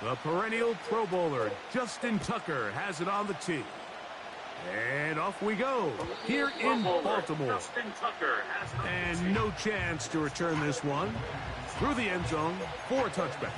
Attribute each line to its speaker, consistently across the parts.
Speaker 1: The perennial Pro Bowler, Justin Tucker, has it on the tee. And off we go, here in Baltimore. And no chance to return this one. Through the end zone for a touchback.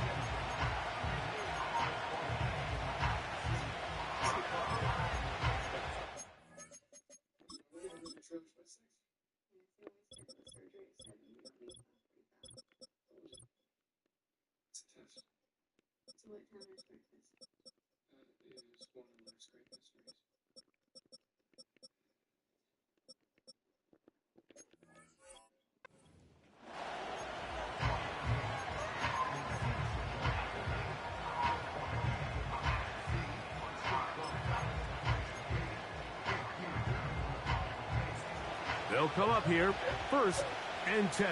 Speaker 1: They'll come up here, 1st and 10.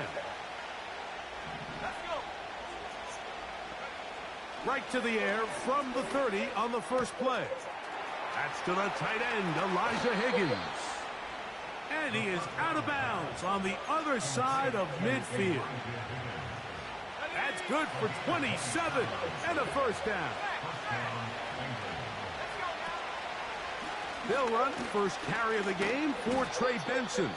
Speaker 1: Right to the air from the 30 on the first play. That's to the tight end, Elijah Higgins. And he is out of bounds on the other side of midfield. That's good for 27 and a first down. They'll run first carry of the game for Trey Benson.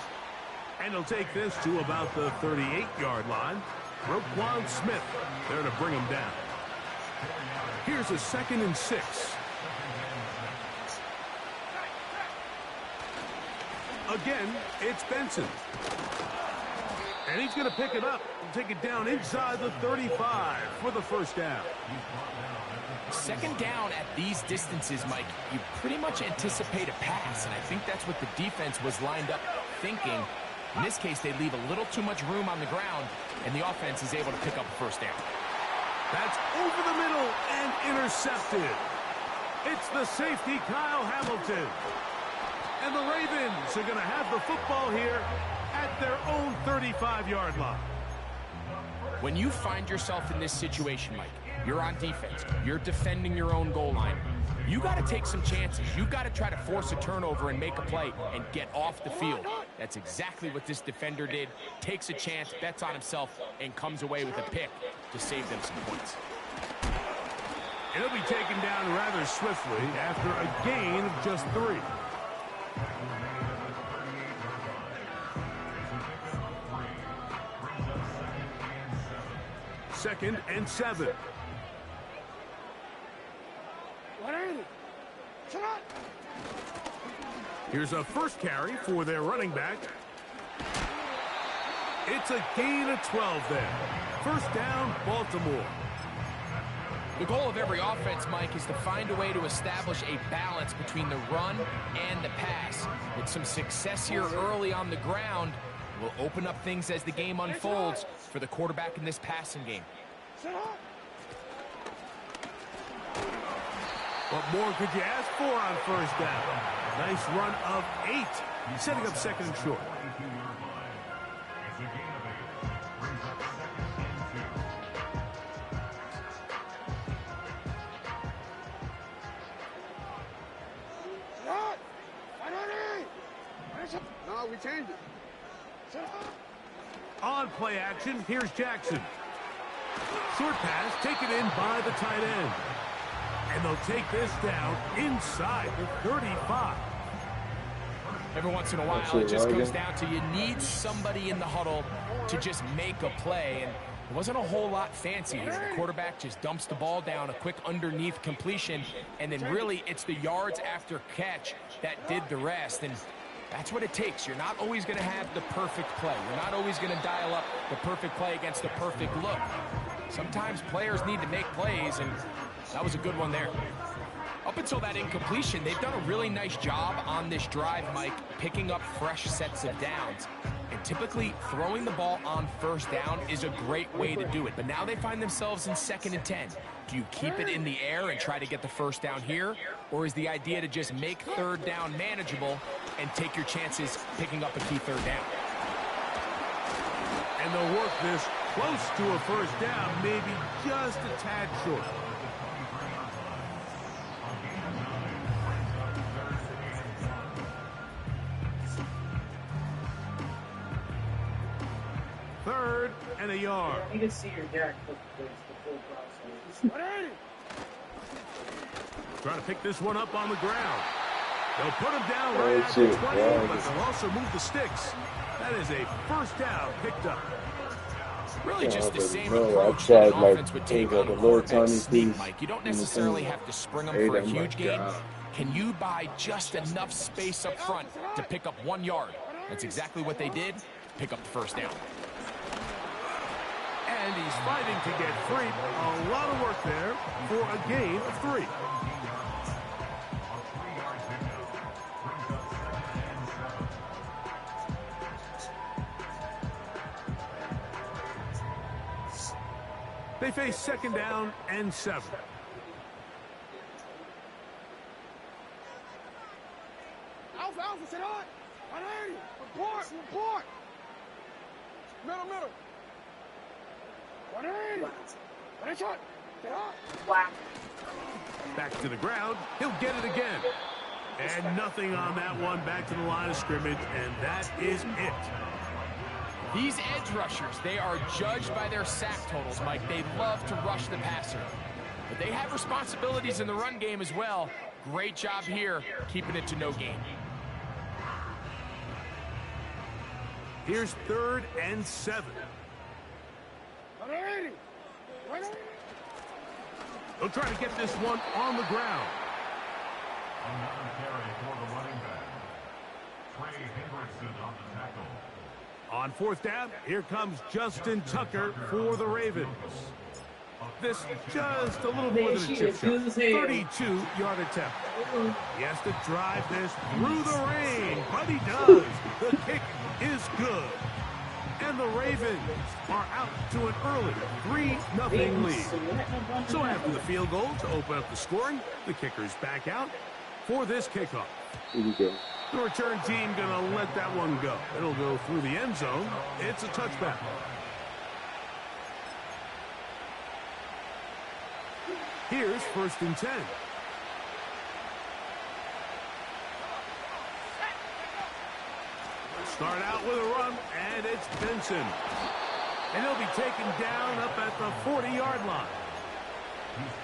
Speaker 1: And he'll take this to about the 38-yard line. Roquan Smith there to bring him down. Here's a 2nd and 6. Again, it's Benson. And he's going to pick it up and take it down inside the 35 for the first down.
Speaker 2: 2nd down at these distances, Mike, you pretty much anticipate a pass, and I think that's what the defense was lined up thinking. In this case, they leave a little too much room on the ground, and the offense is able to pick up a first down.
Speaker 1: That's over the middle and intercepted. It's the safety, Kyle Hamilton. And the Ravens are going to have the football here at their own 35-yard line.
Speaker 2: When you find yourself in this situation, Mike, you're on defense, you're defending your own goal line, you got to take some chances. You got to try to force a turnover and make a play and get off the field. That's exactly what this defender did. Takes a chance, bets on himself, and comes away with a pick to save them some points.
Speaker 1: He'll be taken down rather swiftly after a gain of just 3. Second and 7. Here's a first carry for their running back. It's a gain of 12 there. First down, Baltimore.
Speaker 2: The goal of every offense, Mike, is to find a way to establish a balance between the run and the pass. With some success here early on the ground, will open up things as the game unfolds for the quarterback in this passing game.
Speaker 1: What more could you ask for on first down? Nice run of 8, setting up 2nd and short.
Speaker 3: No, we changed it.
Speaker 1: On play action, here's Jackson. Short pass taken in by the tight end. And they'll take this down inside the 35.
Speaker 2: Every once in a while, it just comes down to you need somebody in the huddle to just make a play. And it wasn't a whole lot fancy here. The quarterback just dumps the ball down, a quick underneath completion, and then really it's the yards after catch that did the rest. And that's what it takes. You're not always going to have the perfect play. You're not always going to dial up the perfect play against the perfect look. Sometimes players need to make plays, and that was a good one there. Up until that incompletion, they've done a really nice job on this drive, Mike, picking up fresh sets of downs. And typically, throwing the ball on first down is a great way to do it. But now they find themselves in 2nd and 10. Do you keep it in the air and try to get the first down here? Or is the idea to just make 3rd down manageable and take your chances picking up a key 3rd down?
Speaker 1: And they'll work this close to a first down, maybe just a tad short. Third and a yard.
Speaker 4: You can see your dad put the full process.
Speaker 1: Trying to pick this one up on the ground. They'll put him down right at the 20, but they'll also move the sticks. That is a first down picked up.
Speaker 2: Really just the same approach that an offense would take on a quarterback sneak, Mike. You don't necessarily have to spring them for a huge gain. Can you buy just enough space up front to pick up 1 yard? That's exactly what they did. Pick up the first down.
Speaker 1: And he's fighting to get free. A lot of work there for a gain of 3. They face second down and 7.
Speaker 3: Alpha, sit on. 180. Report. Middle. 180. 180 shot. Get up.
Speaker 1: Back to the ground. He'll get it again. And nothing on that one. Back to the line of scrimmage, and that is it.
Speaker 2: These edge rushers, they are judged by their sack totals, Mike. They love to rush the passer. But they have responsibilities in the run game as well. Great job here, keeping it to no gain.
Speaker 1: Here's 3rd and 7.
Speaker 3: 180.
Speaker 1: They'll try to get this one on the ground.
Speaker 4: Another carry for the running back. Trey Hendrickson on the tackle.
Speaker 1: On 4th down, here comes Justin Tucker for the Ravens. This just a little more than a chip shot. 32-yard attempt. He has to drive this through the rain, but he does. The kick is good. And the Ravens are out to an early 3-0 lead. So after the field goal to open up the scoring, the kicker's back out for this kickoff.
Speaker 5: Here we go.
Speaker 1: The return team going to let that one go. It'll go through the end zone. It's a touchback. Here's 1st and 10. Start out with a run, and it's Benson. And he'll be taken down up at the 40-yard line.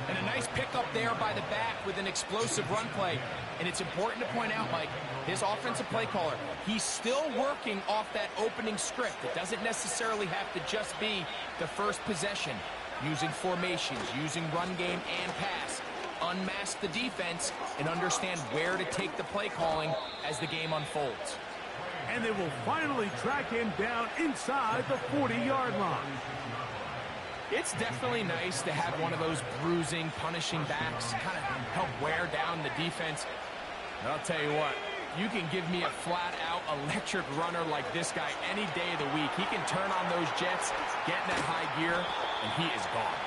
Speaker 2: And a nice pickup there by the back with an explosive run play. And it's important to point out, Mike, his offensive play caller, he's still working off that opening script. It doesn't necessarily have to just be the first possession. Using formations, using run game and pass. Unmask the defense and understand where to take the play calling as the game unfolds.
Speaker 1: And they will finally track him down inside the 40-yard line.
Speaker 2: It's definitely nice to have one of those bruising, punishing backs kind of help wear down the defense. And I'll tell you what, you can give me a flat-out electric runner like this guy any day of the week. He can turn on those jets, get in that high gear, and he is gone.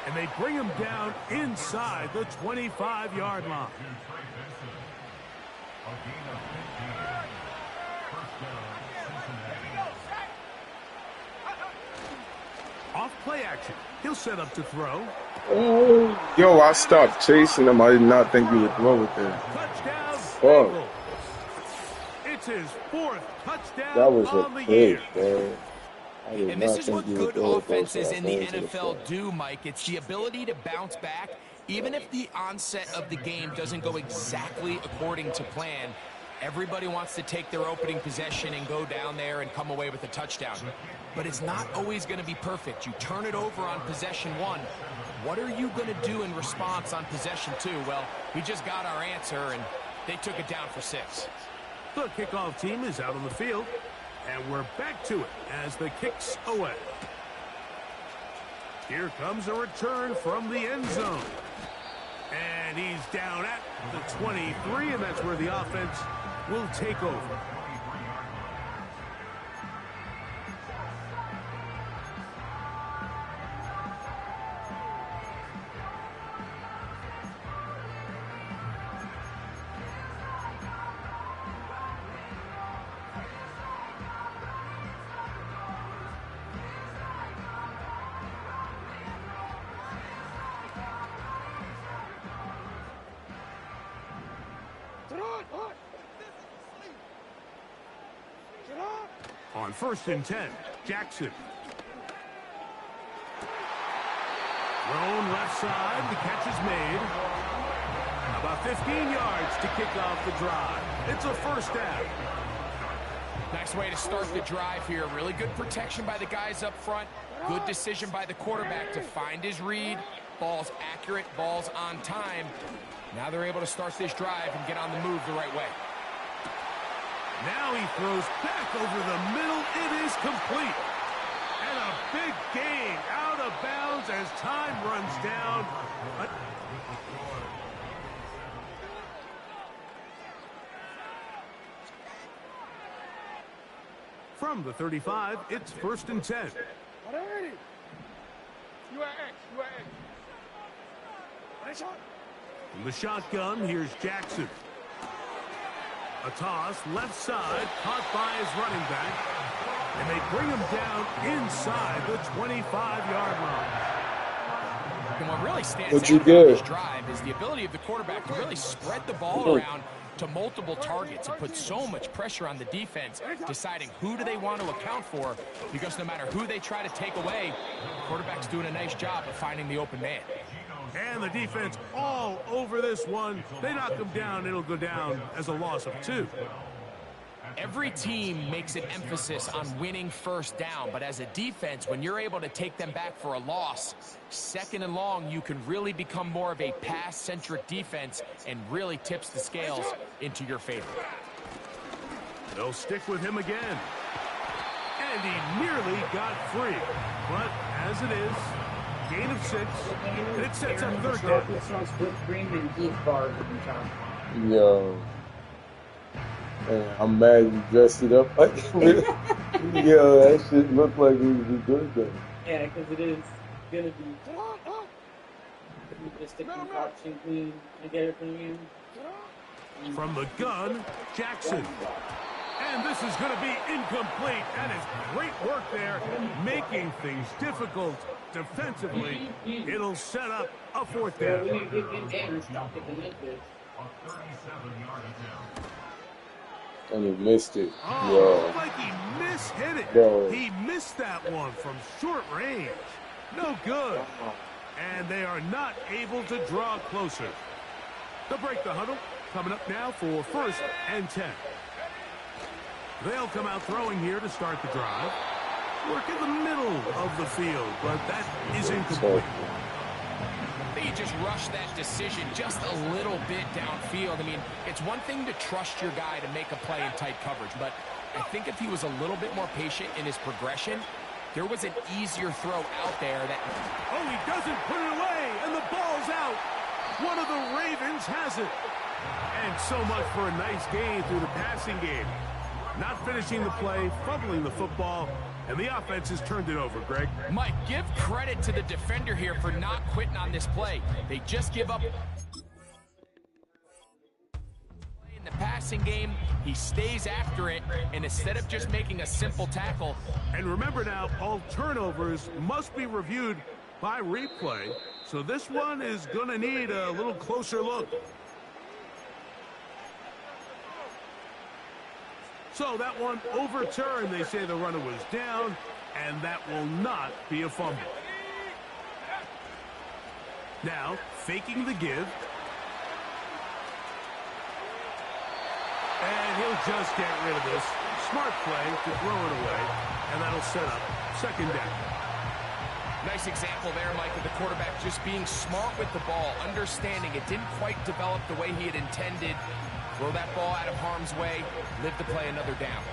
Speaker 1: And they bring him down inside the 25-yard line. Off play action. He'll set up to throw.
Speaker 5: Oh, yo, I stopped chasing him. I did not think he would throw it there.
Speaker 1: Touchdown.
Speaker 5: Oh.
Speaker 1: It's his 4th touchdown
Speaker 5: That was
Speaker 1: on the
Speaker 5: a
Speaker 1: year.
Speaker 5: big, man.
Speaker 2: And this is what good offenses in the NFL do, Mike. It's the ability to bounce back, even if the onset of the game doesn't go exactly according to plan. Everybody wants to take their opening possession and go down there and come away with a touchdown. But it's not always going to be perfect. You turn it over on possession 1. What are you going to do in response on possession 2? Well, we just got our answer, and they took it down for 6.
Speaker 1: The kickoff team is out on the field, and we're back to it as the kick's away. Here comes a return from the end zone. And he's down at the 23, and that's where the offense will take over. On 1st and 10, Jackson. Thrown left side, the catch is made. About 15 yards to kick off the drive. It's a first down.
Speaker 2: Nice way to start the drive here. Really good protection by the guys up front. Good decision by the quarterback to find his read. Ball's accurate, ball's on time. Now they're able to start this drive and get on the move the right way.
Speaker 1: Now he throws back over the middle. It is complete. And a big gain out of bounds as time runs down. From the 35, it's 1st and 10. From the shotgun, here's Jackson. A toss, left side, caught by his running back. And they bring him down inside the 25-yard line.
Speaker 2: And what really stands out about this drive is the ability of the quarterback to really spread the ball around to multiple targets and put so much pressure on the defense, deciding who do they want to account for, because no matter who they try to take away, the quarterback's doing a nice job of finding the open man.
Speaker 1: And the defense all over this one. They knock him down. It'll go down as a loss of 2.
Speaker 2: Every team makes an emphasis on winning first down, but as a defense, when you're able to take them back for a loss, 2nd and long, you can really become more of a pass-centric defense and really tips the scales into your favor.
Speaker 1: They'll stick with him again. And he nearly got free. But as it is, gain of 6, and it sets up 3rd down.
Speaker 5: Yo. Man, I'm mad you dressed it up like that. Yo, that shit looked like it was a good thing.
Speaker 3: Yeah, because it is going to be just stick and watching clean together from you.
Speaker 1: From the gun, Jackson. And this is going to be incomplete. That is great work there, making things difficult defensively. It'll set up a 4th down.
Speaker 4: A 37-yard attempt.
Speaker 5: And he missed it.
Speaker 1: Oh, like he mishit it.
Speaker 5: Yo.
Speaker 1: He missed that one from short range. No good. And they are not able to draw closer. They'll break the huddle. Coming up now for 1st and 10. They'll come out throwing here to start the drive. Work in the middle of the field, but that is incomplete.
Speaker 2: I think he just rushed that decision just a little bit downfield. I mean, it's one thing to trust your guy to make a play in tight coverage, but I think if he was a little bit more patient in his progression, there was an easier throw out there that...
Speaker 1: Oh, he doesn't put it away, and the ball's out. One of the Ravens has it. And so much for a nice gain through the passing game. Not finishing the play, fumbling the football, and the offense has turned it over, Greg.
Speaker 2: Mike, give credit to the defender here for not quitting on this play. They just give up. In the passing game, he stays after it, and instead of just making a simple tackle.
Speaker 1: And remember now, all turnovers must be reviewed by replay, so this one is going to need a little closer look. So that one overturned. They say the runner was down, and that will not be a fumble. Now, faking the give. And he'll just get rid of this. Smart play to throw it away, and that'll set up 2nd down.
Speaker 2: Nice example there, Mike, of the quarterback just being smart with the ball, understanding it didn't quite develop the way he had intended. Throw that ball out of harm's way, live to play another down.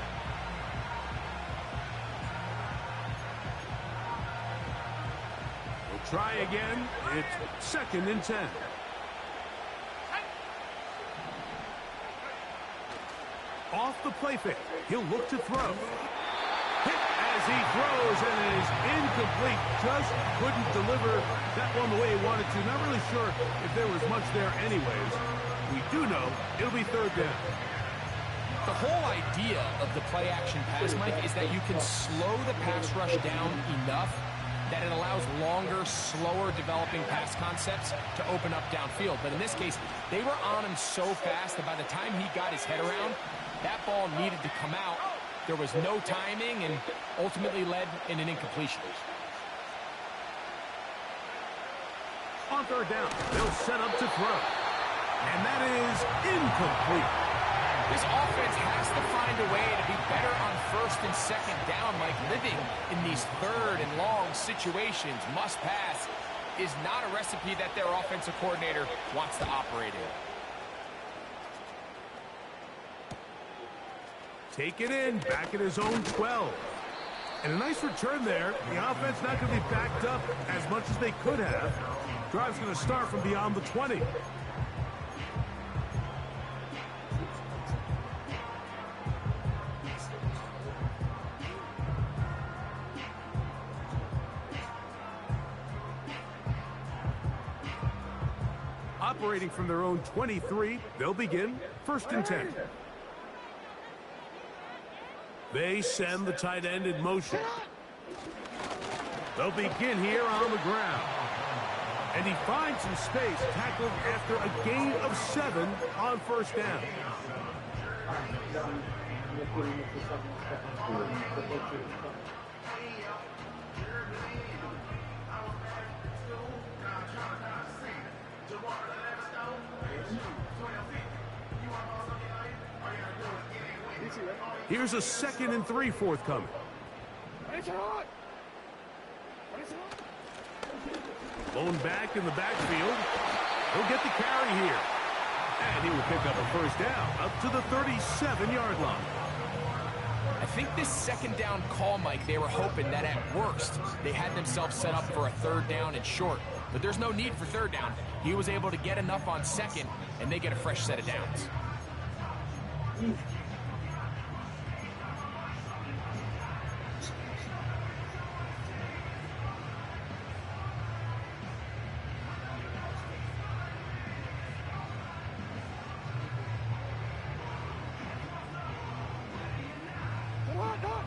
Speaker 1: We'll try again. It's 2nd and 10. Off the play fake. He'll look to throw. Hit as he throws, and it is incomplete. Just couldn't deliver that one the way he wanted to. Not really sure if there was much there anyways. We do know it'll be 3rd down.
Speaker 2: The whole idea of the play-action pass, Mike, is that you can slow the pass rush down enough that it allows longer, slower developing pass concepts to open up downfield. But in this case, they were on him so fast that by the time he got his head around, that ball needed to come out. There was no timing and ultimately led in an incompletion.
Speaker 1: On 3rd down, they'll set up to throw. And that is incomplete.
Speaker 2: This offense has to find a way to be better on first and second down, like living in these third and long situations. Must pass is not a recipe that their offensive coordinator wants to operate in.
Speaker 1: Take it in, back at his own 12. And a nice return there. The offense not going to be backed up as much as they could have. Drive's going to start from beyond the 20. Operating from their own 23, they'll begin 1st and 10. They send the tight end in motion. They'll begin here on the ground. And he finds some space, tackled after a gain of 7 on 1st down. Here's a 2nd and 3 forthcoming. Blown back in the backfield. He'll get the carry here. And he will pick up a 1st down up to the 37-yard line.
Speaker 2: I think this 2nd down call, Mike, they were hoping that at worst they had themselves set up for a 3rd down and short. But there's no need for 3rd down. He was able to get enough on 2nd, and they get a fresh set of downs.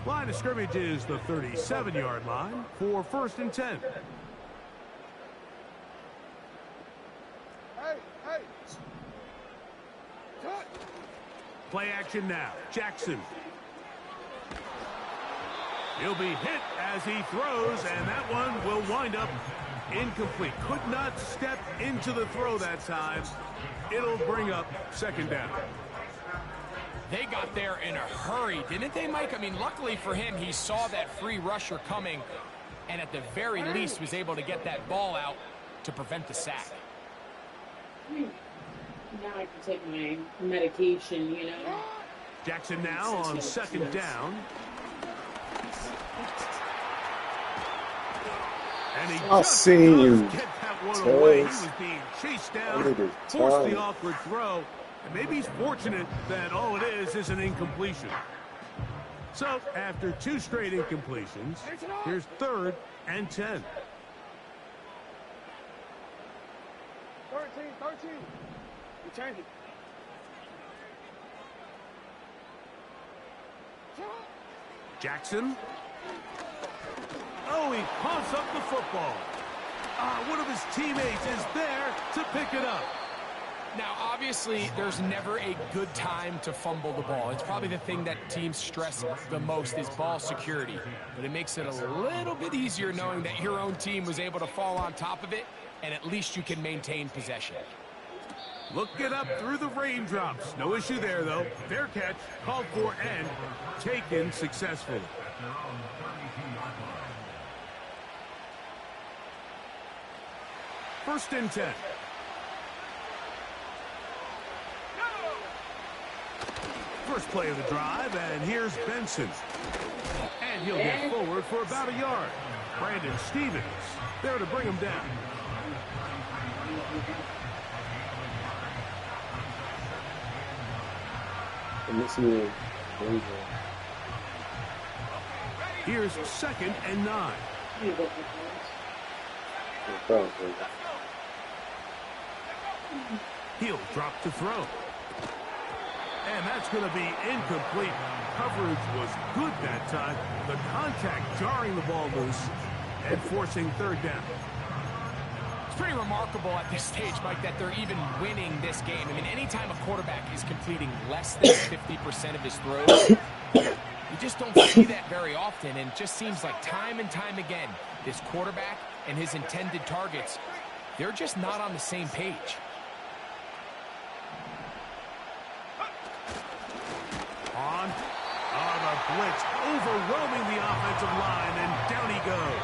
Speaker 1: Line of scrimmage is the 37-yard line for 1st and 10. Play action now. Jackson. He'll be hit as he throws, and that one will wind up incomplete. Could not step into the throw that time. It'll bring up 2nd down.
Speaker 2: They got there in a hurry, didn't they, Mike? I mean, luckily for him, he saw that free rusher coming, and at the very least was able to get that ball out to prevent the sack.
Speaker 6: Now I can take my medication, you know.
Speaker 1: Jackson now on 2nd down. And he just does get that one away. He was being chased down, forced the awkward throw. And maybe he's fortunate that all it is an incompletion. So, after 2 straight incompletions, here's 3rd and 10.
Speaker 3: 13. You change it.
Speaker 1: Jackson. Oh, he pumps up the football. One of his teammates is there to pick it up.
Speaker 2: Now, obviously, there's never a good time to fumble the ball. It's probably the thing that teams stress the most is ball security. But it makes it a little bit easier knowing that your own team was able to fall on top of it, and at least you can maintain possession.
Speaker 1: Look it up through the raindrops. No issue there, though. Fair catch, called for, and taken successfully. 1st and 10. First play of the drive, and here's Benson. And he'll get forward for about a yard. Brandon Stevens there to bring him down. Here's 2nd and 9. He'll drop to throw. And that's going to be incomplete. Coverage was good that time. The contact jarring the ball loose and forcing 3rd down.
Speaker 2: It's pretty remarkable at this stage, Mike, that they're even winning this game. I mean, anytime a quarterback is completing less than 50% of his throws, you just don't see that very often. And it just seems like time and time again, this quarterback and his intended targets, they're just not on the same page.
Speaker 1: blitz overwhelming the offensive line, and down he goes.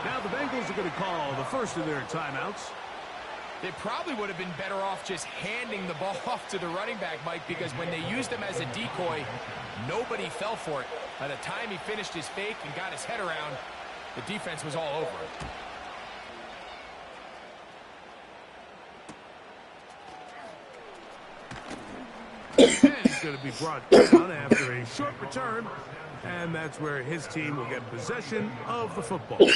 Speaker 1: Now the Bengals are going to call the first of their timeouts.
Speaker 2: They probably would have been better off just handing the ball off to the running back, Mike, because when they used him as a decoy, nobody fell for it. By the time he finished his fake and got his head around, the defense was all over it.
Speaker 1: And he's going to be brought down after a short return, and that's where his team will get possession of the football.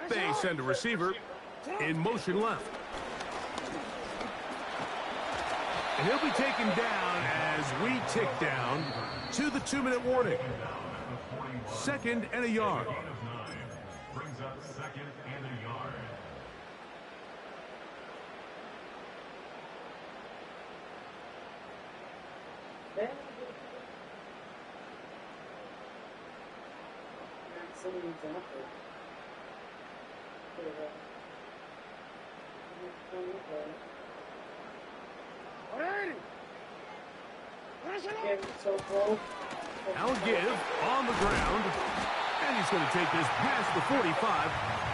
Speaker 1: They send a receiver in motion left. And he'll be taken down as we tick down to the 2-minute warning. 2nd and a yard.
Speaker 4: Brings up 2nd and a yard.
Speaker 1: Now give on the ground, and he's going to take this past the 45.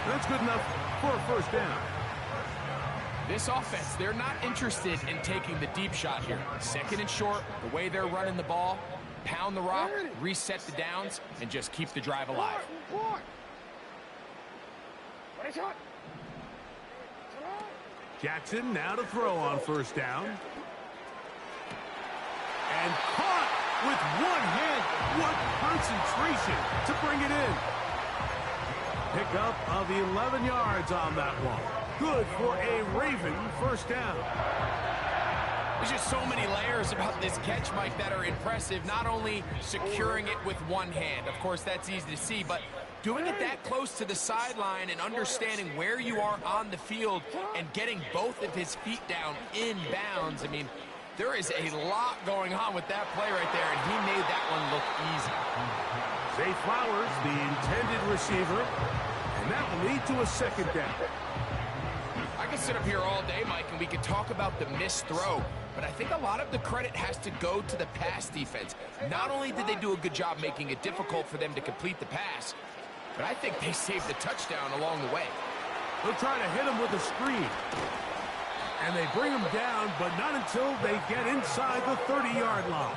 Speaker 1: That's good enough for a first down.
Speaker 2: This offense, they're not interested in taking the deep shot here. 2nd and short, the way they're running the ball, pound the rock, reset the downs, and just keep the drive alive.
Speaker 1: Jackson now to throw on first down. And caught with one hand. What concentration to bring it in. Pickup of 11 yards on that one. Good for a Raven first down.
Speaker 2: There's just so many layers about this catch, Mike, that are impressive. Not only securing it with one hand, of course that's easy to see, but doing it that close to the sideline and understanding where you are on the field and getting both of his feet down in bounds. I mean, there is a lot going on with that play right there, and he made that one look easy.
Speaker 1: Zay Flowers, the intended receiver, and that will lead to a 2nd down.
Speaker 2: I could sit up here all day, Mike, and we could talk about the missed throw, but I think a lot of the credit has to go to the pass defense. Not only did they do a good job making it difficult for them to complete the pass, but I think they saved the touchdown along the way.
Speaker 1: They'll try to hit him with a screen. And they bring him down, but not until they get inside the 30-yard line.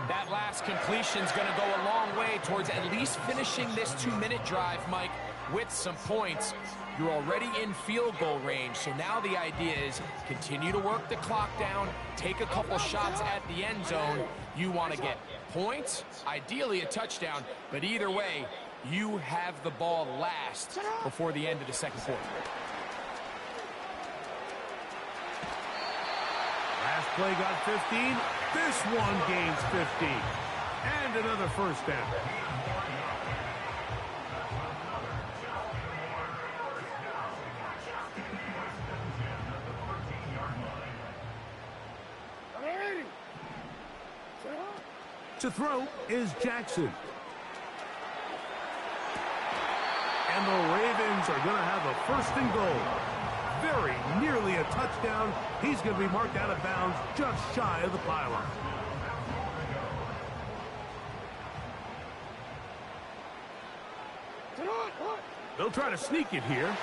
Speaker 2: That last completion is going to go a long way towards at least finishing this 2-minute drive, Mike, with some points. You're already in field goal range, so now the idea is continue to work the clock down, take a couple shots at the end zone. You want to get points, ideally a touchdown, but either way, you have the ball last before the end of the 2nd quarter.
Speaker 1: Last play got 15. This one gains 15. And another first down. To throw is Jackson. And the Ravens are going to have a 1st and goal. Very nearly a touchdown. He's going to be marked out of bounds just shy of the pylon. They'll try to sneak it here.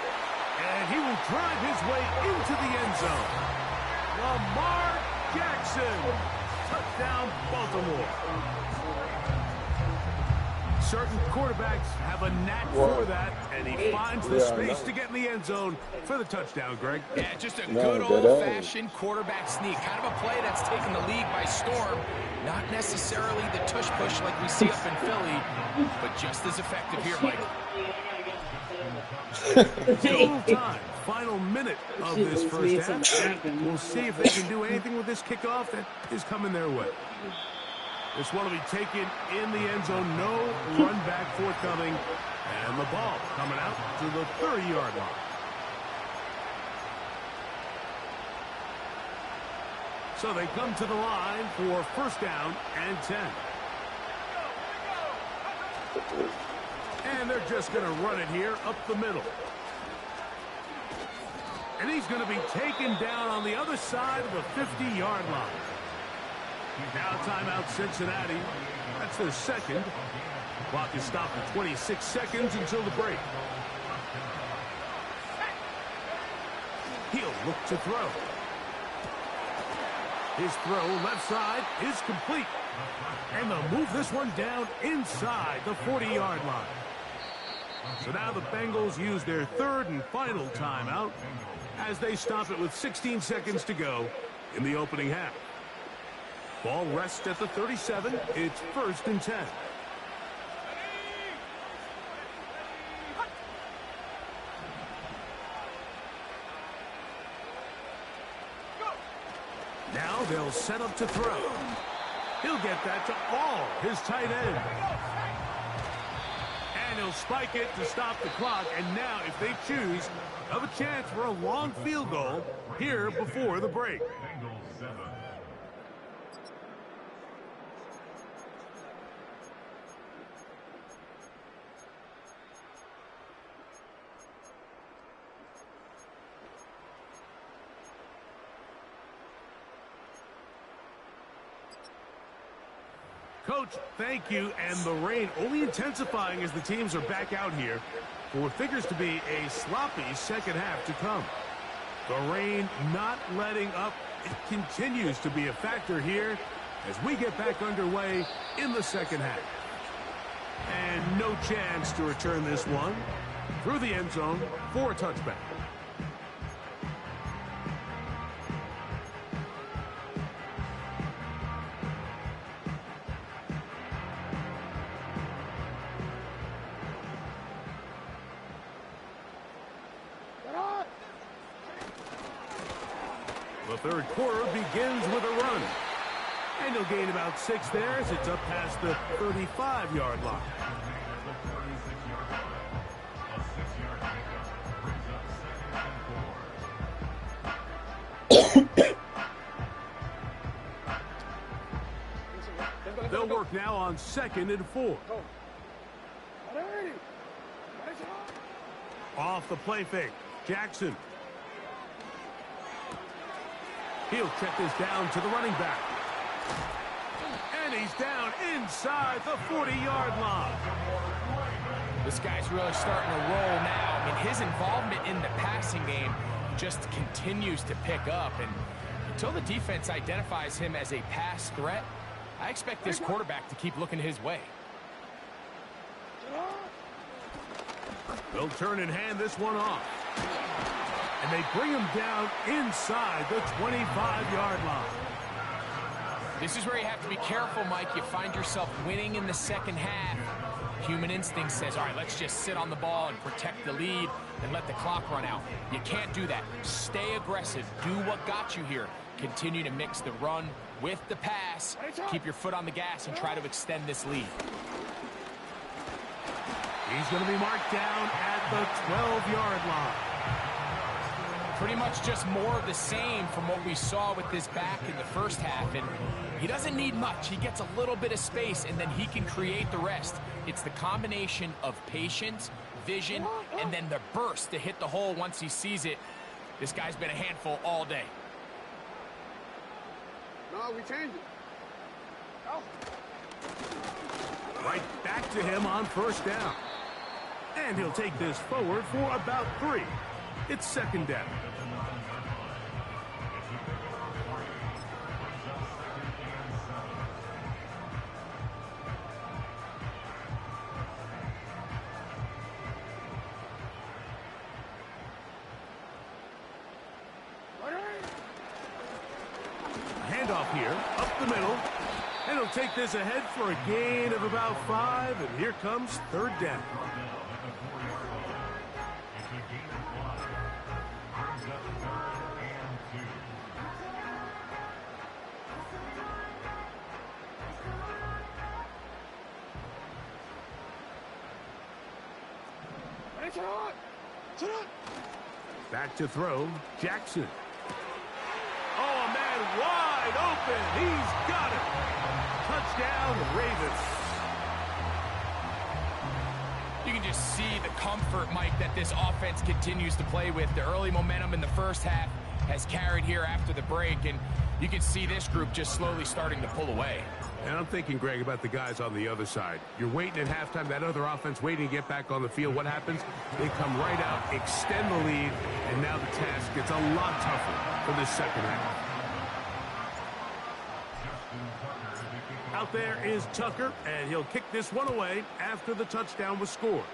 Speaker 1: And he will drive his way into the end zone. Lamar Jackson. Touchdown, Baltimore. Certain quarterbacks have a knack for that, and he finds the space to get in the end zone for the touchdown, Greg.
Speaker 2: Yeah, just a good old-fashioned quarterback sneak. Kind of a play that's taken the league by storm. Not necessarily the tush-push like we see up in Philly, but just as effective here, Mike.
Speaker 1: Still time. Final minute of this first half. We'll see if they can do anything with this kickoff that is coming their way. This one will be taken in the end zone. No run back forthcoming. And the ball coming out to the 30-yard line. So they come to the line for first down and 10. And they're just going to run it here up the middle. And he's going to be taken down on the other side of the 50-yard line. Now timeout Cincinnati. That's their second. Clock is stopped at 26 seconds until the break. He'll look to throw. His throw left side is complete. And they'll move this one down inside the 40-yard line. So now the Bengals use their third and final timeout as they stop it with 16 seconds to go in the opening half. Ball rests at the 37. It's 1st and 10. Now they'll set up to throw. He'll get that to all his tight end. And he'll spike it to stop the clock. And now, if they choose, have a chance for a long field goal here before the break. Coach, thank you. And the rain only intensifying as the teams are back out here for what figures to be a sloppy second half to come. The rain not letting up. It continues to be a factor here as we get back underway in the second half. And no chance to return this one through the end zone for a touchback. The third quarter begins with a run. And he'll gain about 6 there as it's up past the 35-yard line. They'll work now on 2nd and 4. Off the play fake. Jackson. He'll check this down to the running back. And he's down inside the 40-yard line.
Speaker 2: This guy's really starting to roll now. I mean, his involvement in the passing game just continues to pick up. And until the defense identifies him as a pass threat, I expect this quarterback to keep looking his way.
Speaker 1: They'll turn and hand this one off. And they bring him down inside the 25-yard line.
Speaker 2: This is where you have to be careful, Mike. You find yourself winning in the second half. Human instinct says, all right, let's just sit on the ball and protect the lead and let the clock run out. You can't do that. Stay aggressive. Do what got you here. Continue to mix the run with the pass. Keep your foot on the gas and try to extend this lead.
Speaker 1: He's going to be marked down at the 12-yard line.
Speaker 2: Pretty much just more of the same from what we saw with this back in the first half. And he doesn't need much. He gets a little bit of space, and then he can create the rest. It's the combination of patience, vision, and then the burst to hit the hole once he sees it. This guy's been a handful all day.
Speaker 3: No, we changed it. Oh.
Speaker 1: Right back to him on 1st down. And he'll take this forward for about 3. It's 2nd down. Handoff here, up the middle. And he'll take this ahead for a gain of about 5. And here comes 3rd down. Back to throw, Jackson. Oh, a man wide open. He's got it. Touchdown, Ravens.
Speaker 2: You can just see the comfort, Mike, that this offense continues to play with. The early momentum in the first half has carried here after the break, and you can see this group just slowly starting to pull away.
Speaker 1: And I'm thinking, Greg, about the guys on the other side. You're waiting at halftime, that other offense waiting to get back on the field. What happens? They come right out, extend the lead, and now the task gets a lot tougher for this second half. Out there is Tucker, and he'll kick this one away after the touchdown was scored.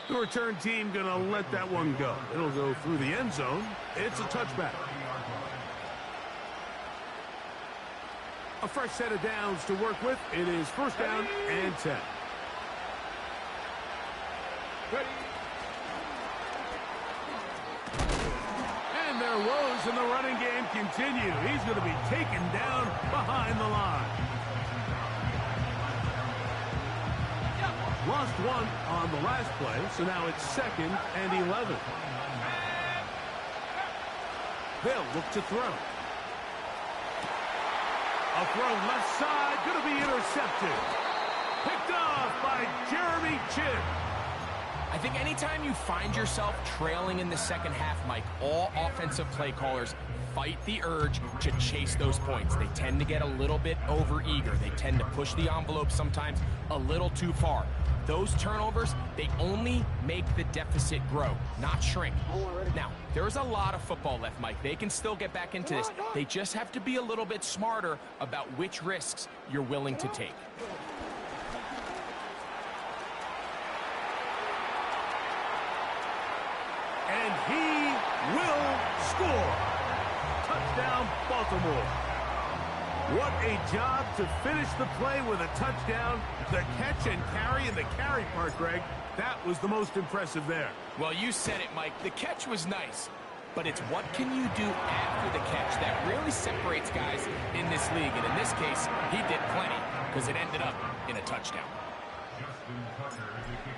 Speaker 1: The return team going to let that one go. It'll go through the end zone. It's a touchback. A fresh set of downs to work with. It is first down and 10. Ready. And their woes in the running game continue. He's going to be taken down behind the line. Lost one on the last play, so now it's 2nd and 11. They'll look to throw. A throw left side, going to be intercepted. Picked off by Jeremy Chinn.
Speaker 2: I think anytime you find yourself trailing in the second half, Mike, all offensive play callers fight the urge to chase those points. They tend to get a little bit overeager. They tend to push the envelope sometimes a little too far. Those turnovers, they only make the deficit grow, not shrink. Now, there's a lot of football left, Mike. They can still get back into this. They just have to be a little bit smarter about which risks you're willing to take.
Speaker 1: And he will score. Touchdown, Baltimore. What a job to finish the play with a touchdown. The catch and carry, and the carry part, Greg, that was the most impressive there.
Speaker 2: Well, you said it, Mike. The catch was nice, but it's what can you do after the catch that really separates guys in this league. And in this case, he did plenty because it ended up in a touchdown.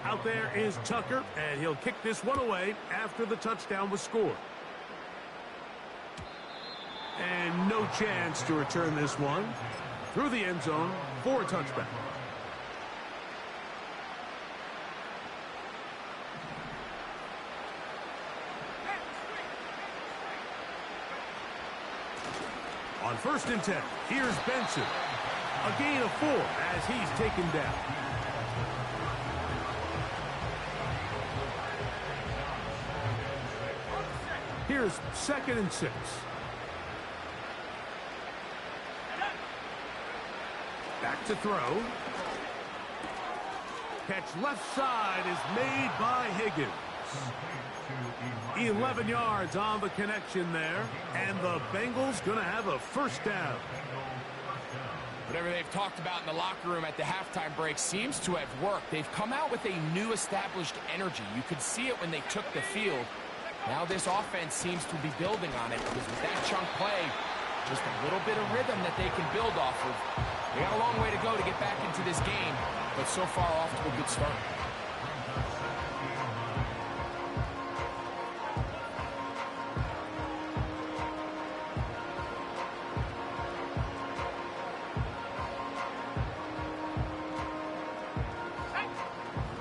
Speaker 1: Out there is Tucker, and he'll kick this one away after the touchdown was scored. And no chance to return this one through the end zone for a touchback. On 1st and 10, here's Benson. A gain of 4 as he's taken down. Here's 2nd and 6. Back to throw. Catch left side is made by Higgins. 11 yards on the connection there. And the Bengals going to have a first down.
Speaker 2: Whatever they've talked about in the locker room at the halftime break seems to have worked. They've come out with a new established energy. You could see it when they took the field. Now this offense seems to be building on it because with that chunk play, just a little bit of rhythm that they can build off of. They got a long way to go to get back into this game, but so far off to a good start.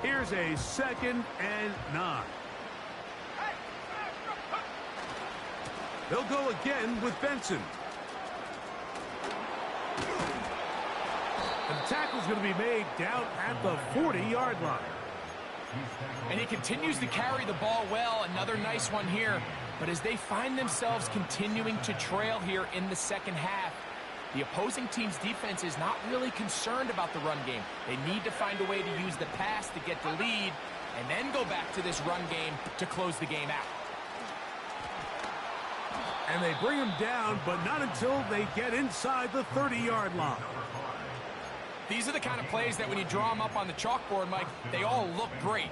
Speaker 1: Here's a 2nd and 9. They'll go again with Benson. And the tackle's going to be made down at the 40-yard line.
Speaker 2: And he continues to carry the ball well. Another nice one here. But as they find themselves continuing to trail here in the second half, the opposing team's defense is not really concerned about the run game. They need to find a way to use the pass to get the lead and then go back to this run game to close the game out.
Speaker 1: And they bring him down, but not until they get inside the 30-yard line.
Speaker 2: These are the kind of plays that when you draw them up on the chalkboard, Mike, they all look great.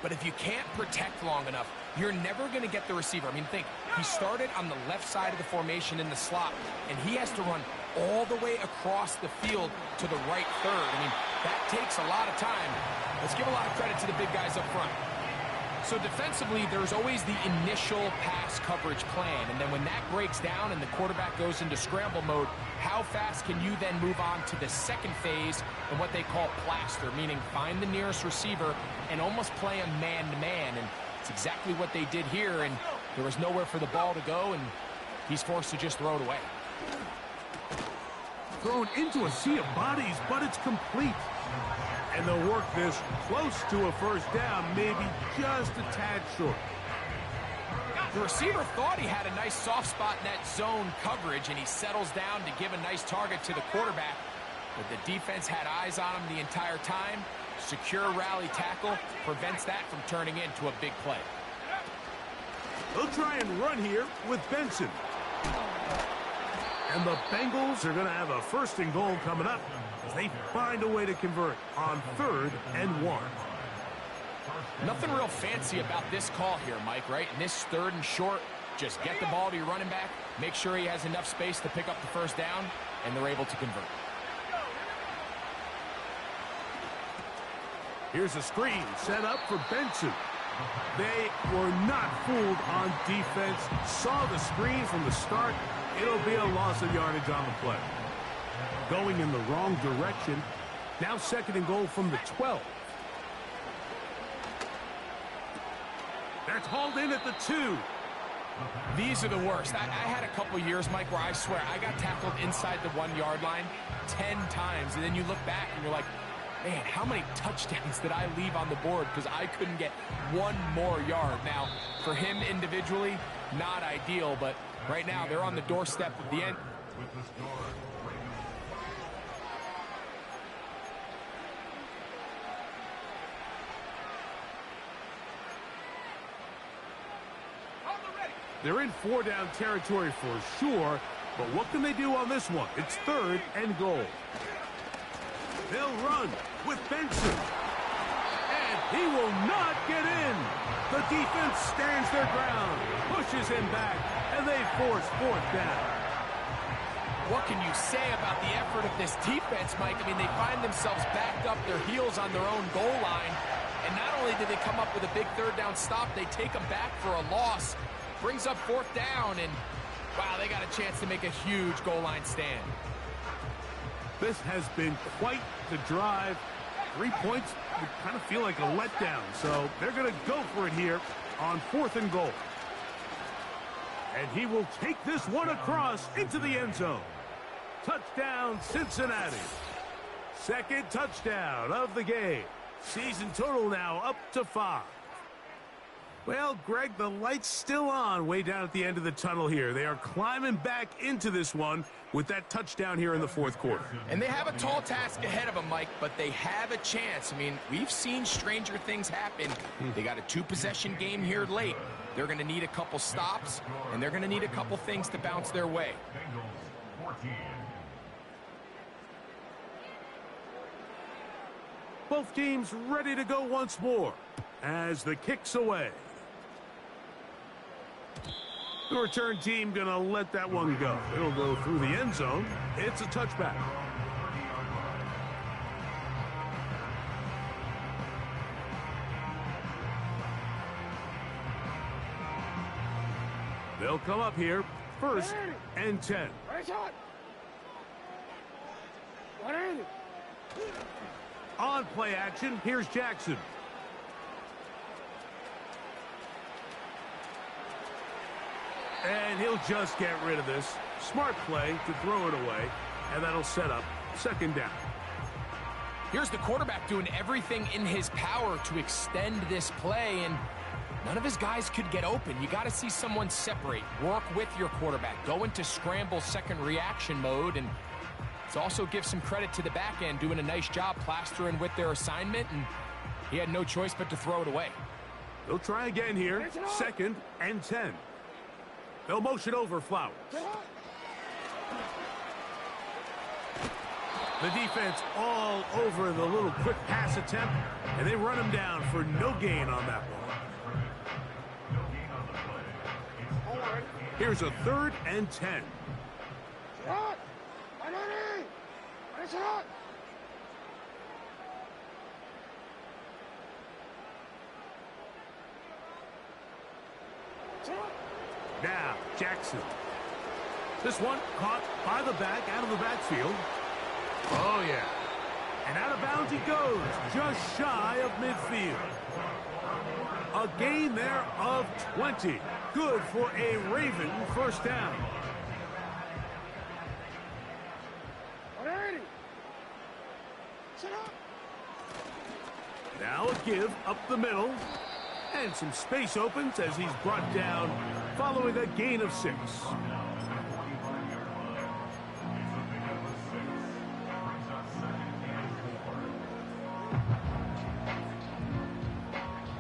Speaker 2: But if you can't protect long enough, you're never going to get the receiver. I mean, think, he started on the left side of the formation in the slot, and he has to run all the way across the field to the right third. I mean, that takes a lot of time. Let's give a lot of credit to the big guys up front. So defensively, there's always the initial pass coverage plan, and then when that breaks down and the quarterback goes into scramble mode, how fast can you then move on to the second phase and what they call plaster, meaning find the nearest receiver and almost play him man-to-man, and it's exactly what they did here, and there was nowhere for the ball to go, and he's forced to just throw it away.
Speaker 1: Thrown into a sea of bodies, but it's complete. And they'll work this close to a first down, maybe just a tad short.
Speaker 2: The receiver thought he had a nice soft spot in that zone coverage, and he settles down to give a nice target to the quarterback. But the defense had eyes on him the entire time. Secure rally tackle prevents that from turning into a big play.
Speaker 1: They'll try and run here with Benson. And the Bengals are going to have a 1st and goal coming up as they find a way to convert on 3rd and 1.
Speaker 2: Nothing real fancy about this call here, Mike, right? In this 3rd and short, just get the ball to your running back, make sure he has enough space to pick up the first down, and they're able to convert.
Speaker 1: Here's a screen set up for Benson. They were not fooled on defense, saw the screen from the start. It'll be a loss of yardage on the play. Going in the wrong direction. Now 2nd and goal from the 12. That's hauled in at the 2.
Speaker 2: These are the worst. I had a couple years, Mike, where I swear I got tackled inside the 1-yard line 10 times, and then you look back and you're like, man, how many touchdowns did I leave on the board because I couldn't get one more yard? Now, for him individually, not ideal, but right now they're on the doorstep of the end.
Speaker 1: They're in 4-down territory for sure, but what can they do on this one? It's 3rd and goal. They'll run with Benson. And he will not get in. The defense stands their ground, pushes him back, and they force 4th down.
Speaker 2: What can you say about the effort of this defense, Mike? I mean, they find themselves backed up their heels on their own goal line. And not only did they come up with a big 3rd down stop, they take them back for a loss. Brings up 4th down, and wow, they got a chance to make a huge goal line stand.
Speaker 1: This has been quite the drive. 3 points would kind of feel like a letdown, so they're going to go for it here on 4th and goal. And he will take this one across into the end zone. Touchdown, Cincinnati. 2nd touchdown of the game. Season total now up to 5. Well, Greg, the light's still on way down at the end of the tunnel here. They are climbing back into this one with that touchdown here in the 4th quarter.
Speaker 2: And they have a tall task ahead of them, Mike, but they have a chance. I mean, we've seen stranger things happen. They got a 2-possession game here late. They're going to need a couple stops, and they're going to need a couple things to bounce their way.
Speaker 1: Both teams ready to go once more as the kick's away. The return team going to let that one go. It'll go through the end zone. It's a touchback. They'll come up here 1st and 10. On play action, here's Jackson. And he'll just get rid of this. Smart play to throw it away, and that'll set up 2nd down.
Speaker 2: Here's the quarterback doing everything in his power to extend this play, and none of his guys could get open. You got to see someone separate, work with your quarterback, go into scramble 2nd reaction mode, and it's also give some credit to the back end doing a nice job plastering with their assignment, and he had no choice but to throw it away.
Speaker 1: They'll try again here, 2nd and 10. They'll motion over Flowers. The defense all over the little quick pass attempt, and they run him down for no gain on that one. Here's a 3rd and 10. Now, Jackson. This one caught by the back, out of the backfield. Oh, yeah. And out of bounds he goes, just shy of midfield. A gain there of 20. Good for a Raven first down. Now a give up the middle. And some space opens as he's brought down following a gain of 6.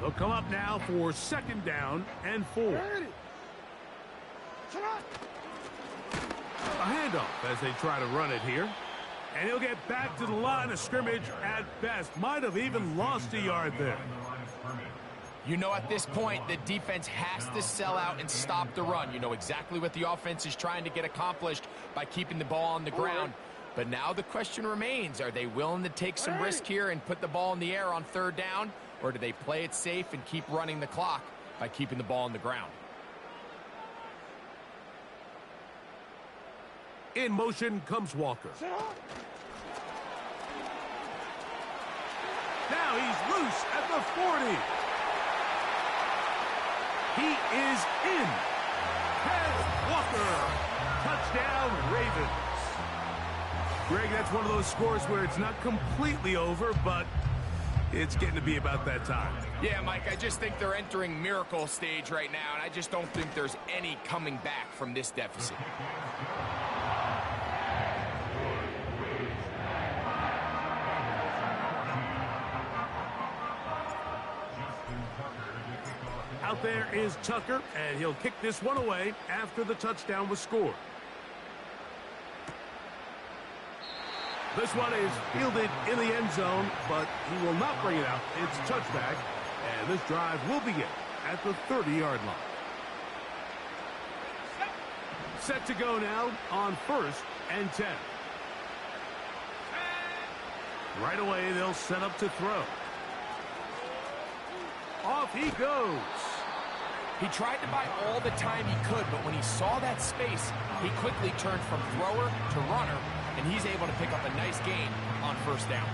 Speaker 1: They'll come up now for 2nd down and 4. A handoff as they try to run it here. And he'll get back to the line of scrimmage at best. Might have even lost a yard there.
Speaker 2: You know, at this point, the defense has to sell out and stop the run. You know exactly what the offense is trying to get accomplished by keeping the ball on the ground. But now the question remains, are they willing to take some risk here and put the ball in the air on 3rd down? Or do they play it safe and keep running the clock by keeping the ball on the ground?
Speaker 1: In motion comes Walker. Now he's loose at the 40. He is in. Kenneth Walker. Touchdown, Ravens. Greg, that's one of those scores where it's not completely over, but it's getting to be about that time.
Speaker 2: Yeah, Mike, I just think they're entering miracle stage right now, and I just don't think there's any coming back from this deficit.
Speaker 1: Out there is Tucker, and he'll kick this one away after the touchdown was scored. This one is fielded in the end zone, but he will not bring it out. It's touchback, and this drive will begin at the 30-yard line. Set to go now on 1st and 10. Right away, they'll set up to throw. Off he goes.
Speaker 2: He tried to buy all the time he could, but when he saw that space, he quickly turned from thrower to runner, and he's able to pick up a nice gain on 1st down.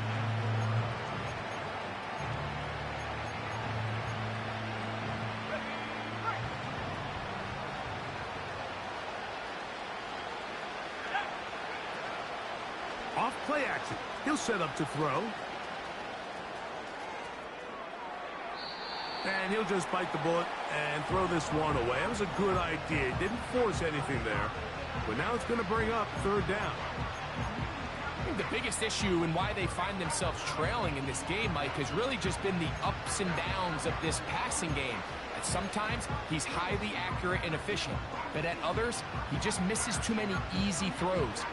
Speaker 1: Off play action. He'll set up to throw. And he'll just bite the bullet and throw this one away. That was a good idea. Didn't force anything there. But now it's going to bring up 3rd down.
Speaker 2: I think the biggest issue and why they find themselves trailing in this game, Mike, has really just been the ups and downs of this passing game. At sometimes, he's highly accurate and efficient. But at others, he just misses too many easy throws.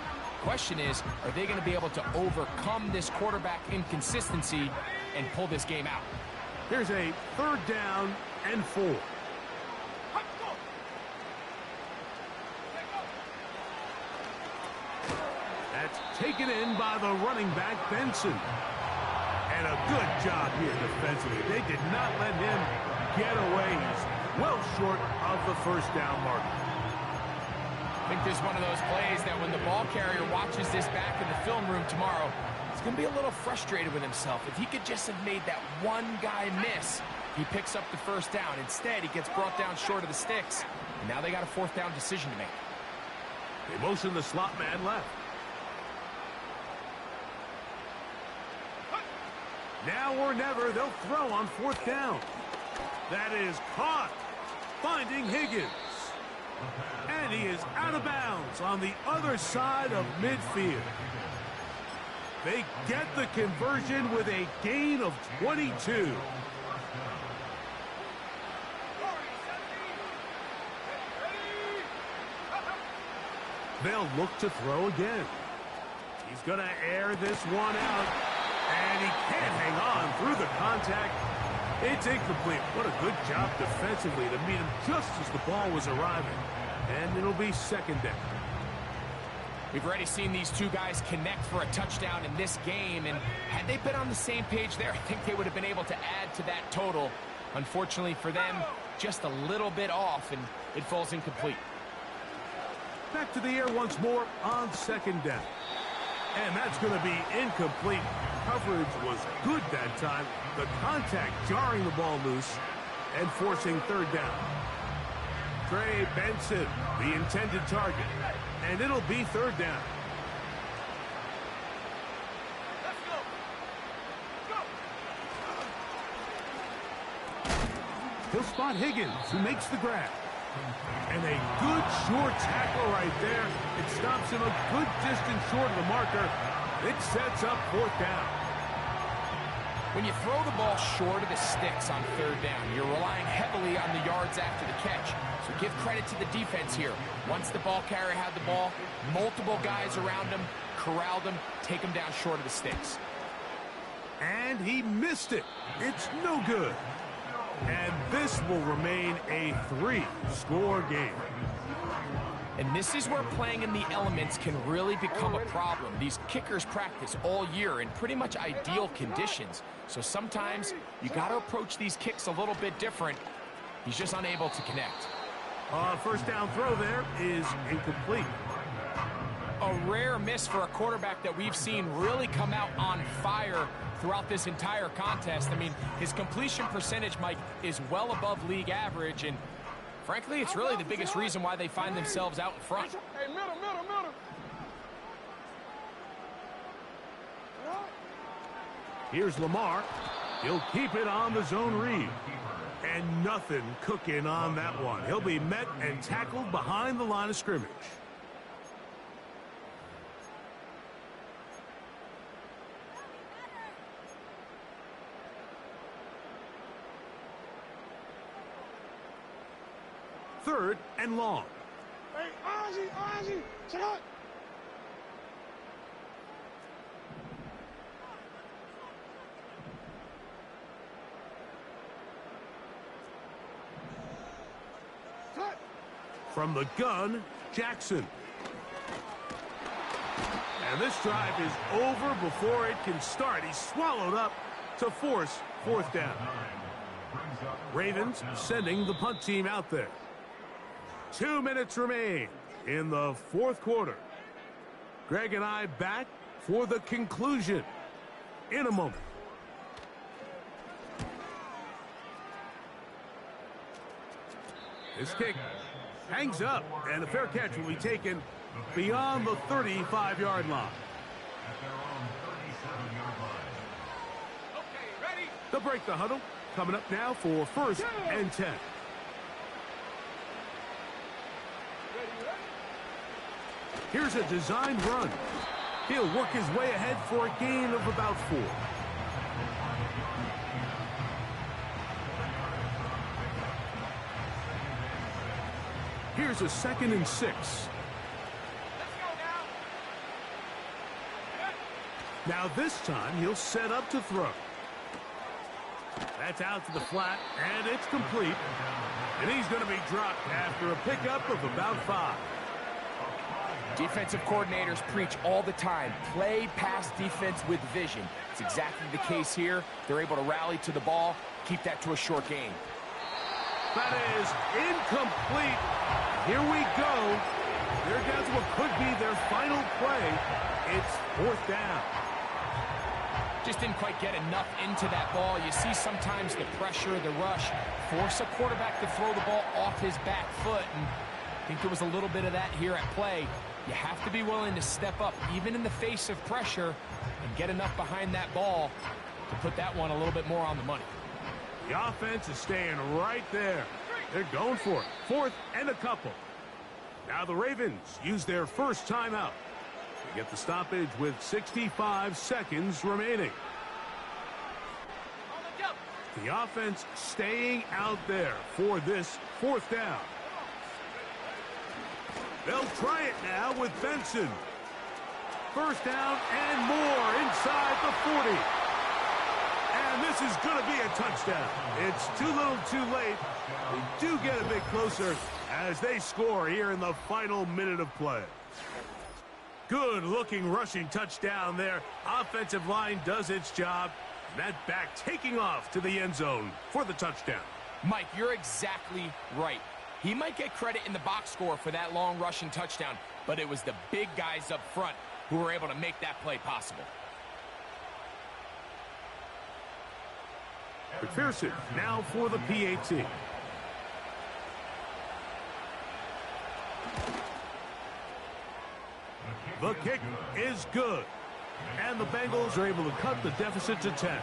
Speaker 2: Question is, are they going to be able to overcome this quarterback inconsistency and pull this game out?
Speaker 1: Here's a 3rd down and 4. That's taken in by the running back, Benson. And a good job here defensively. They did not let him get away. He's well short of the 1st down mark.
Speaker 2: I think this is one of those plays that when the ball carrier watches this back in the film room tomorrow, he's going to be a little frustrated with himself. If he could just have made that one guy miss, he picks up the 1st down. Instead, he gets brought down short of the sticks. And now they got a 4th down decision to make.
Speaker 1: They motion the slot man left. Now or never, they'll throw on 4th down. That is caught, finding Higgins. And he is out of bounds on the other side of midfield. They get the conversion with a gain of 22. They'll look to throw again. He's going to air this one out. And he can't hang on through the contact. It's incomplete. What a good job defensively to meet him just as the ball was arriving. And it'll be 2nd down.
Speaker 2: We've already seen these two guys connect for a touchdown in this game, and had they been on the same page there, I think they would have been able to add to that total. Unfortunately for them, just a little bit off, and it falls incomplete.
Speaker 1: Back to the air once more on second down. And that's going to be incomplete. Coverage was good that time. The contact jarring the ball loose and forcing third down. Trey Benson, the intended target. And it'll be third down. He'll spot Higgins, who makes the grab. And a good short tackle right there. It stops him a good distance short of the marker. It sets up fourth down.
Speaker 2: When you throw the ball short of the sticks on third down, you're relying heavily on the yards after the catch. So give credit to the defense here. Once the ball carrier had the ball, multiple guys around him, corralled him, take him down short of the sticks.
Speaker 1: And he missed it. It's no good. And this will remain a 3-score game.
Speaker 2: And this is where playing in the elements can really become a problem. These kickers practice all year in pretty much ideal conditions. So sometimes you got to approach these kicks a little bit different. He's just unable to connect.
Speaker 1: First down throw there is incomplete.
Speaker 2: A rare miss for a quarterback that we've seen really come out on fire throughout this entire contest. I mean, his completion percentage, Mike, is well above league average, and frankly, it's really the biggest reason why they find themselves out in front.
Speaker 3: Hey, middle.
Speaker 1: Here's Lamar. He'll keep it on the zone read. And nothing cooking on that one. He'll be met and tackled behind the line of scrimmage. Third and long.
Speaker 3: Hey, Ozzy, check out. Cut.
Speaker 1: From the gun, Jackson. And this drive is over before it can start. He's swallowed up to force fourth down. Ravens sending the punt team out there. 2 minutes remain in the fourth quarter. Greg and I back for the conclusion in a moment. This kick hangs up, and a fair catch will be taken beyond the 35-yard line. They'll break the huddle. Coming up now for first and 10. Here's a designed run. He'll work his way ahead for a gain of about 4. Here's a 2nd and 6. Now this time he'll set up to throw. That's out to the flat, and it's complete. And he's going to be dropped after a pickup of about 5.
Speaker 2: Defensive coordinators preach all the time, play pass defense with vision. It's exactly the case here. They're able to rally to the ball, keep that to a short gain.
Speaker 1: That is incomplete. Here we go. There goes what could be their final play. It's fourth down.
Speaker 2: Just didn't quite get enough into that ball. You see sometimes the pressure, the rush, force a quarterback to throw the ball off his back foot. And I think there was a little bit of that here at play. You have to be willing to step up, even in the face of pressure, and get enough behind that ball to put that one a little bit more on the money.
Speaker 1: The offense is staying right there. They're going for it. Fourth and a couple. Now the Ravens use their first timeout. They get the stoppage with 65 seconds remaining. The offense staying out there for this fourth down. They'll try it now with Benson. First down and more inside the 40. And this is going to be a touchdown. It's too little too late. They do get a bit closer as they score here in the final minute of play. Good looking rushing touchdown there. Offensive line does its job. That back taking off to the end zone for the touchdown.
Speaker 2: Mike, you're exactly right. He might get credit in the box score for that long rushing touchdown, but it was the big guys up front who were able to make that play possible.
Speaker 1: McPherson now for the PAT. The kick is good. And the Bengals are able to cut the deficit to 10.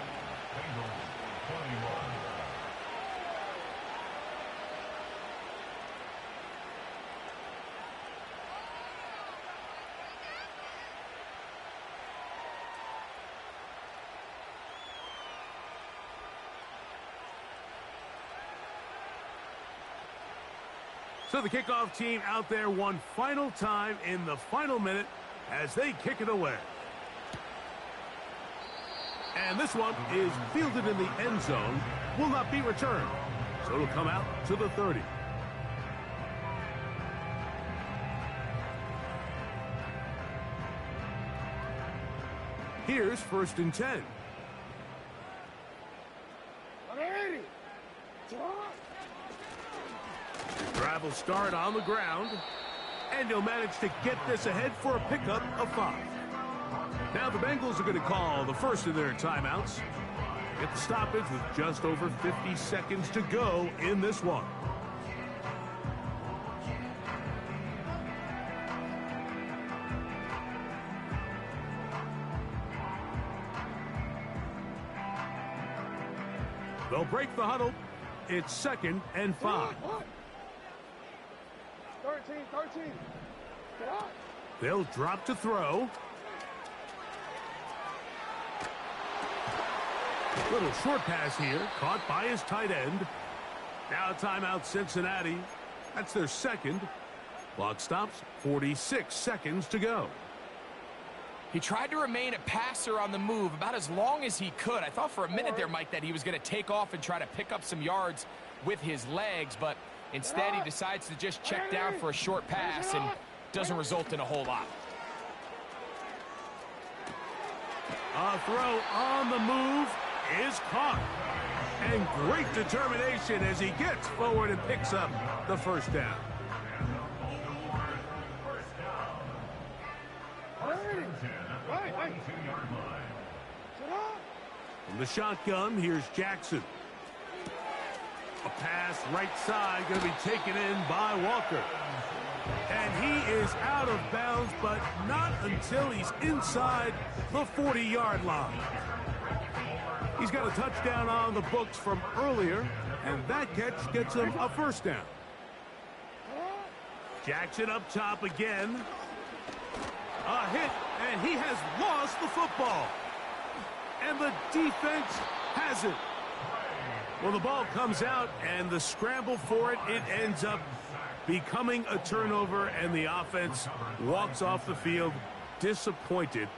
Speaker 1: So the kickoff team out there one final time in the final minute as they kick it away. And this one is fielded in the end zone, will not be returned. So it'll come out to the 30. Here's 1st and 10. Drive will start on the ground, and he'll manage to get this ahead for a pickup of 5. Now the Bengals are going to call the first of their timeouts. Get the stoppage with just over 50 seconds to go in this one. They'll break the huddle. It's 2nd and 5.
Speaker 3: 13. Get up.
Speaker 1: They'll drop to throw. Little short pass here, caught by his tight end. Now timeout Cincinnati. That's their 2nd. Clock stops, 46 seconds to go.
Speaker 2: He tried to remain a passer on the move about as long as he could. I thought for a minute there, Mike, that he was going to take off and try to pick up some yards with his legs, but instead he decides to just check down for a short pass and doesn't result in a whole lot.
Speaker 1: A throw on the move is caught. And great determination as he gets forward and picks up the 1st down. From the shotgun, here's Jackson. A pass right side going to be taken in by Walker. And he is out of bounds, but not until he's inside the 40-yard line. He's got a touchdown on the books from earlier, and that catch gets him a 1st down. Jackson up top again. A hit, and he has lost the football. And the defense has it. Well, the ball comes out, and the scramble for it, it ends up becoming a turnover, and the offense walks off the field disappointed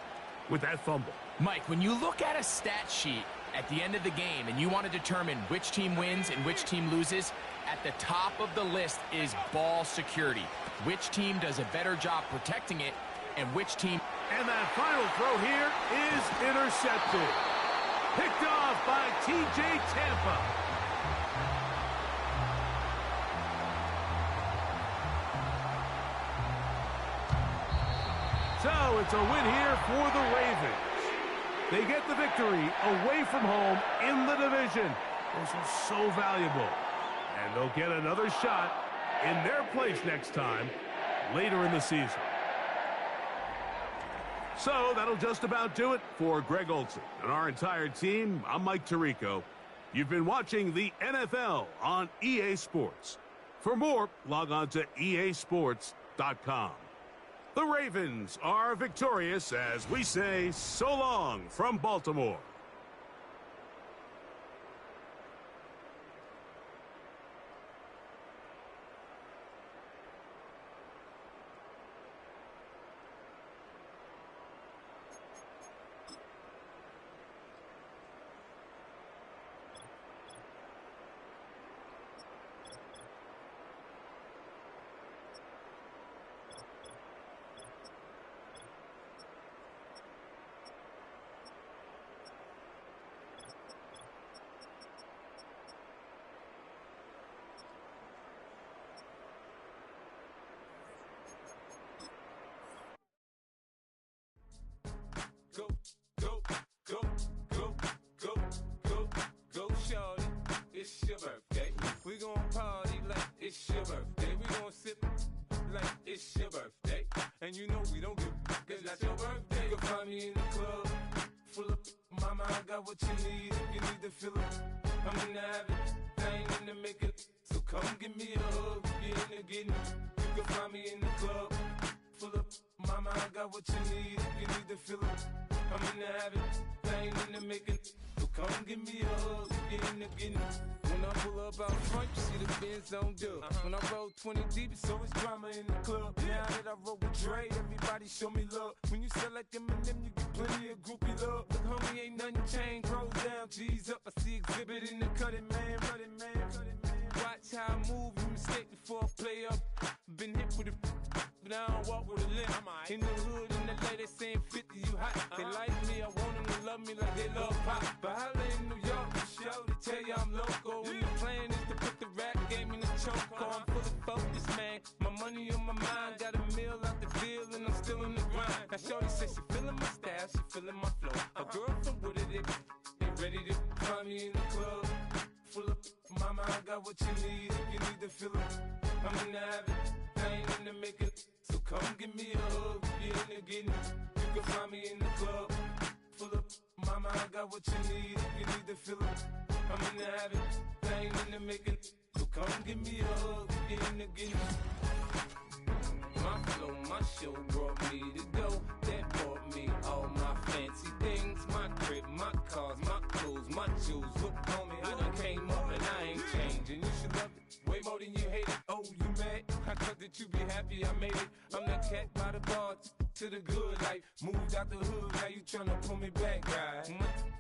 Speaker 1: with that fumble.
Speaker 2: Mike, when you look at a stat sheet at the end of the game and you want to determine which team wins and which team loses, at the top of the list is ball security. Which team does a better job protecting it, and which team...
Speaker 1: And that final throw here is intercepted. Picked off by T.J. Tampa. So it's a win here for the Ravens. They get the victory away from home in the division. Those are so valuable. And they'll get another shot in their place next time later in the season. So that'll just about do it for Greg Olson and our entire team. I'm Mike Tirico. You've been watching the NFL on EA Sports. For more, log on to easports.com. The Ravens are victorious as we say so long from Baltimore.
Speaker 7: it's your birthday. We gon' sip like it's your birthday. And you know we don't give cause that's your birthday. You can find me in the club, full of mama, I got what you need if you need to fill up. I'm in the habit, I ain't in the make it. So come give me a hug, get in the getting. You can find me in the club, full of mama, I got what you need if you need to fill up. I'm in the habit, I ain't in the make it. So come give me a hug, get in the getting. When I pull up out front, you see the Benz on dub. When I roll 20 deep, it's always drama in the club. Now that I roll with Dre, everybody show me love. When you sell like Eminem, you get plenty of groupie love. Look, homie, ain't nothing changed. Rolls down, G's up. I see exhibit in the cutting, man. Watch how I move, you mistake before I play up. Been hit with a but I don't walk with a limp. In the hood, in the lady saying 50, you hot. They like me, I want them to love me like they love pop. But holla in New York, the show, they tell you I'm local. And the plan is to put the rap game in the choke. I'm fully focused, man. My money on my mind, got a meal out the deal, and I'm still in the grind. Now shorty says she feeling my style, she feeling my flow. A girl from Wooded, they ready to find me in the club. Full of mama, I got what you need if you need to fill up. I'm in the habit, I ain't in the make it. So come give me a hug, get in the getting. You can find me in the club, full of mama, I got what you need if you need to fill up. I'm in the habit, I ain't in the make it. So come give me a hug, get in the getting. My flow, my show brought me to go. That brought me all my fancy things. My crib, my cars, my clothes, my jewels. Look, homie, I done came up and I ain't changing. You should love it way more than you hate it. Oh, you mad? I thought that you be happy I made it. I'm that cat by the bar to the good life. Moved out the hood, now you tryna pull me back, right?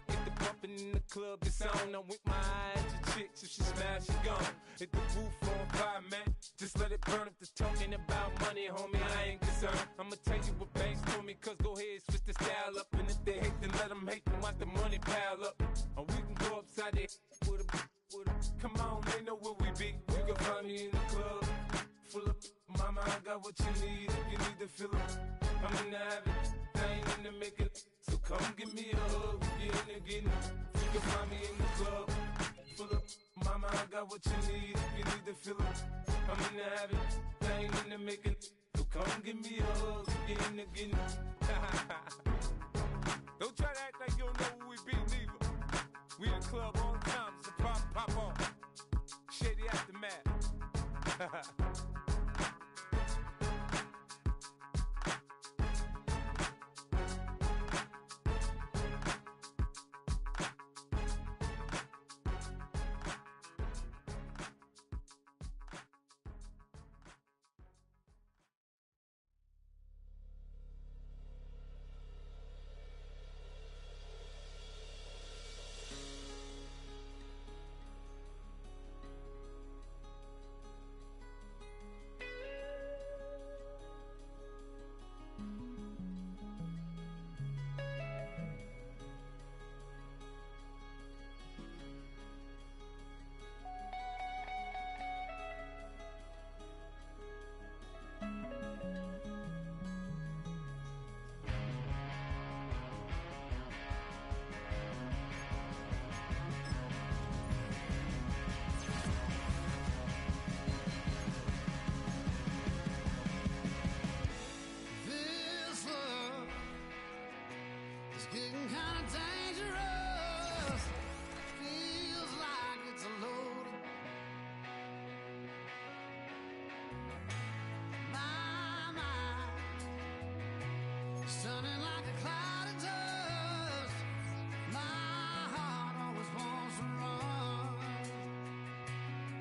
Speaker 7: Get the bumpin' in the club, the sound. I'm with my eyes to chicks. If she smash, she gone. Hit the roof on fire, man. Just let it burn. If they're talking about money, homie, I ain't concerned. I'ma tell you what banks told me, cause go ahead, switch the style up. And if they hate, then let them hate, then watch the money pile up. Or we can go upside there with a come on, they know where we be. You can find me in the club, full of mama, I got what you need if you need to fill up. I'm in the habit, I ain't in the make it. So come give me a hug, get in the getting. You can find me in the club, full of mama, I got what you need if you need to fill up. I'm in the habit, I ain't in the make it. So come give me a hug, get in the getting. Don't try to act like you don't know who we be, neither. We in the club on time, so pop on. Shady Aftermath.
Speaker 8: This love is getting